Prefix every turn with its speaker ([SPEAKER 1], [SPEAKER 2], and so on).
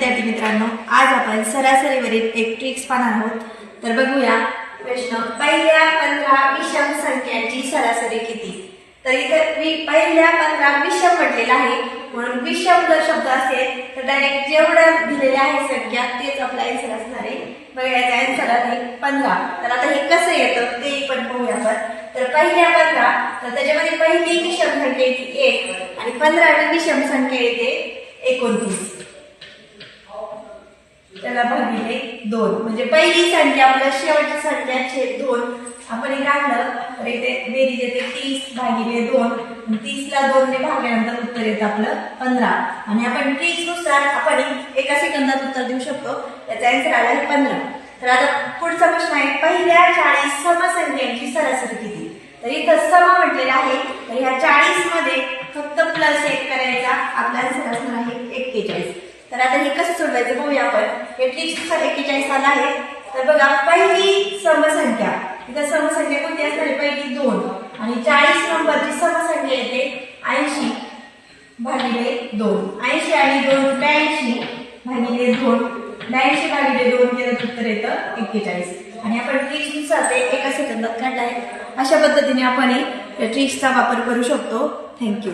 [SPEAKER 1] विद्यार्थी मित्रांनो, आज आपण सरासरीवरील एक ट्रिक्स पाहणार आहोत। तर बघूया प्रश्न, पहिल्या 15 विषम संख्यांची सरासरी किती। तर इथे पहिल्या 15 विषम म्हटलेला आहे, म्हणून विषम जर शब्द असेल तर डायरेक्ट जेवढं दिलेले आहे संख्या तेच आपला आन्सर असणार आहे। बघा याचा आन्सर आहे 15। तर आता हे कसं येतं ते पण पाहूया आपण। तर पहिल्या 15, तर त्याच्यामध्ये पहिली विषम संख्या येते 1 आणि 15वी विषम संख्या येते 29, त्याला भागिले 2, म्हणजे पहिली संख्या आपल्या शेवटची संख्या छेद 2 आपण हे काढलं तर इथे बेरीज येते 30 भागिले 2, 30 ला 2 ने भागल्यानंतर उत्तर येतं आपलं 15। आणि आपण ट्रिक्स नुसार आपण एका सेकंदात उत्तर देऊ शकतो। याचा आन्सर आला आहे 15। तर आता पुढचा प्रश्न आहे, पहिल्या 40 समसंख्यांची सरासरी किती। तर इथं सम म्हटलेलं आहे, तर ह्या 40 मध्ये फक्त +1 करायचा, आपला आन्सर असणार आहे 41। तर आता हे कसं सोडवायचं बघूया आपण। हे ट्रिक्सनुसार 41 आला आहे। तर बघा पहिली समसंख्या, इथं समसंख्या कोणती असणार आहे, पहिली 2 आणि 40 नंबरची समसंख्या येते 80 भागिले 2, 80 आणि 2 82 भागिले 2, 82 भागिले 2 केलं तर उत्तर येतं 41। आणि आपण ट्रिक्सनुसार ते एका सेकंदात काढलं आहे। अशा पद्धतीने आपण या ट्रिक्सचा वापर करू शकतो। थँक्यू।